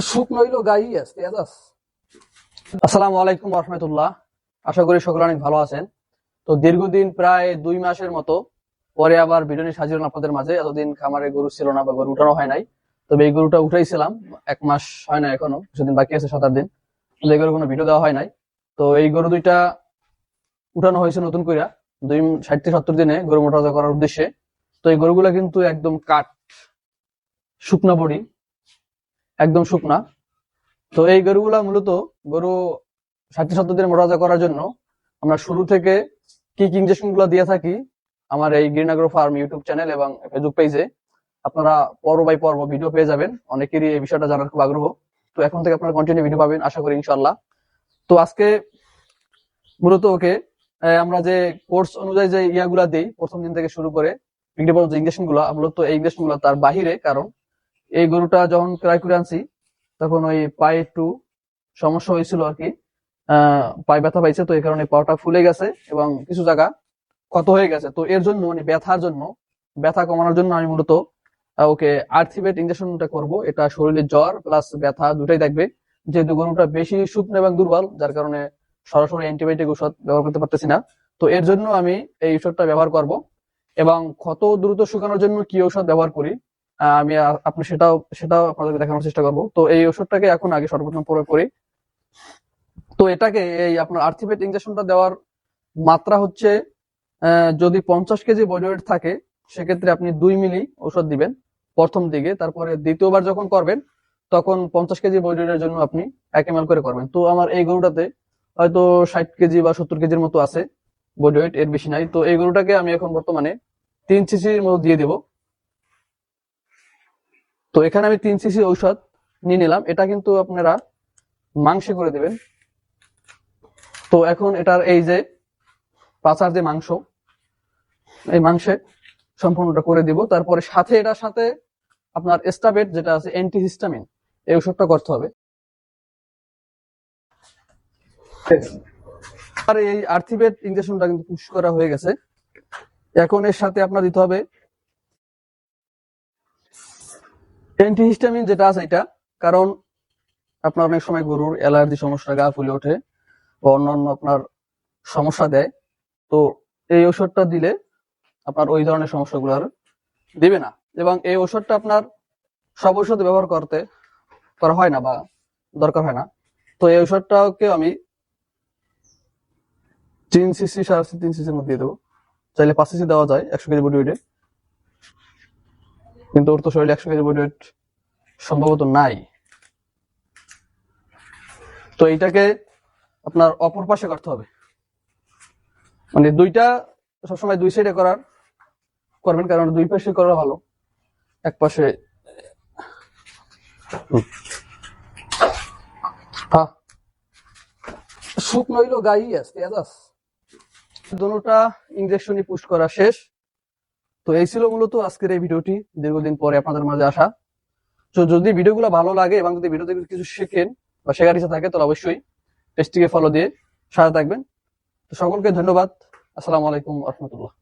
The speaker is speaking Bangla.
শুকনো হইলো গাই আছে তেজাস। আসসালামু আলাইকুম ওয়া রাহমাতুল্লাহ। আশা করি সকলে অনেক ভালো আছেন। তো দীর্ঘদিন প্রায় 2 মাসের মতো পরে আবার ভিডিও নিয়ে হাজির হলাম আপনাদের মাঝে। এতদিন খামারে গরু ছিল না বা গরু উঠানো হয় নাই। তবে এই গরুটা উঠাইছিলাম 1 মাস হয় না, এখনো কিছুদিন বাকি আছে, 7-8 দিন। তো এই গরুর কোনো ভিডিও দেওয়া হয় নাই। তো এই গরু দুইটা উঠানো হয়েছে নতুন কইরা 60-70 দিনে গরু মোটা করার উদ্দেশ্যে। তো এই গরুগুলা কিন্তু একদম কাঠ, শুকনা বডি, একদম শুকনা। তো এই গরুগুলা মূলত গরু 60-70 দিনে মোটা করার জন্য আমরা শুরু থেকে কি কি ইনজেকশন গুলো দিয়ে থাকি আমার এই green agro farm YouTube channel এবং ফেসবুক পেজে আপনারা পর্ব বাই পর্ব ভিডিও পেয়ে যাবেন। অনেকেরই এই বিষয়টা জানার খুব আগ্রহ। তো এখন থেকে আপনারা কন্টিনিউ ভিডিও পাবেন আশা করি ইনশাআল্লাহ। তো আজকে মূলত ওকে আমরা যে কোর্স অনুযায়ী যে ইয়াগুলা দিই প্রথম দিন থেকে শুরু করে বিক্রি পর্যন্ত ইনজেকশন গুলা, মূলত এই ইনজেকশন গুলা তার বাহিরে। কারণ এই গরুটা যখন ক্রয় করে আনছি তখন ওই পায়ে একটু সমস্যা হয়েছিল আর কি, পায়ে ব্যথা পাইছে। তো এই কারণে পাটা ফুলে গেছে এবং কিছু জায়গা ক্ষত হয়ে গেছে। তো এর জন্য মানে ব্যথার জন্য, ব্যথা কমানোর জন্য আমি মূলত ওকে আর্থিভেট ইনজেকশনটা করব। এটা শরীরে জ্বর প্লাস ব্যথা দুটাই দেখবে। যেহেতু গরুটা বেশি শুকনো এবং দুর্বল, যার কারণে সরাসরি অ্যান্টিবায়োটিক ওষুধ ব্যবহার করতে পারতেছি না। তো এর জন্য আমি এই ওষুধটা ব্যবহার করব। এবং ক্ষত দ্রুত শুকানোর জন্য কি ঔষধ ব্যবহার করি আমি আপনি সেটাও সেটাও আপনাদেরকে দেখানোর চেষ্টা করব। তো এই ওষুধটাকে এখন আগে সর্বপ্রথম প্রয়োগ করি। তো এটাকে এই আপনার আর্থিভেট ইনজেকশনটা দেওয়ার মাত্রা হচ্ছে, যদি 50 কেজি বডি ওয়েট থাকে সেক্ষেত্রে আপনি 2 মিলি ওষুধ দিবেন প্রথম দিকে। তারপরে দ্বিতীয়বার যখন করবেন তখন 50 কেজি বডি ওয়েটের জন্য আপনি 1 ml করে করবেন। তো আমার এই গরুটাতে হয়তো 60 কেজি বা 70 কেজির মতো আছে বডি ওয়েট, এর বেশি নাই। তো এই গরুটাকে আমি এখন বর্তমানে 3 সিসির মতো দিয়ে দেব। তো এখানে আমি 3 সিসি ঔষধ নিয়ে নিলাম। এটা কিন্তু আপনারা মাংসে করে দেবেন। তো এখন এটার এই যে পাছার যে মাংস, এই মাংসে সম্পূর্ণটা করে দিব। তারপরে সাথে এটার সাথে আপনার এস্টাবেট যেটা আছে অ্যান্টিহিস্টামিন, এই ওষুধটা করতে হবে। আর এই আর্থিভেট ইনজেকশনটা কিন্তু পুশ করা হয়ে গেছে। এখন এর সাথে আপনার দিতে হবে অ্যান্টিহিস্টামিন যেটা আছে এটা। কারণ আপনার অনেক সময় গরুর অ্যালার্জি সমস্যা, গা ফুলে ওঠে বা অন্যান্য আপনার সমস্যা দেয়। তো এই ওষুধটা দিলে আপনার ওই ধরনের সমস্যাগুলো আর দিবে না। এবং এই ওষুধটা আপনার সব ওষুধ ব্যবহার করা হয় না বা দরকার হয় না। তো এই ওষুধটাকে আমি 3 সিসি 3.5 সিসির মধ্যে দিয়ে দেবো। চাইলে 5 সিসি দেওয়া যায় 100 কেজি বডি ওয়েটে, কিন্তু ওর তো শরীরে 100 কেজি বডি ওয়েট সম্ভবত নাই। তো এইটাকে আপনার অপর পাশে করতে হবে, মানে দুইটা সবসময় 2 সাইডে করবেন, কারণ 2 পাশে করা ভালো। এক পাশে শুকনো হইলো গাই আছে তেজাস। দুটোটা ইনজেকশনই পুশ করা শেষ। তো এই ছিল মূলত আজকের এই ভিডিওটি, দীর্ঘদিন পরে আপনাদের মাঝে আসা। তো যদি ভিডিওগুলো ভালো লাগে এবং যদি ভিডিও থেকে কিছু শেখেন বা শেখার ইচ্ছা থাকে তাহলে অবশ্যই পেজটিকে ফলো দিয়ে সাথে থাকবেন। তো সকলকে ধন্যবাদ। আসসালামু আলাইকুম ওয়া রাহমাতুল্লাহ।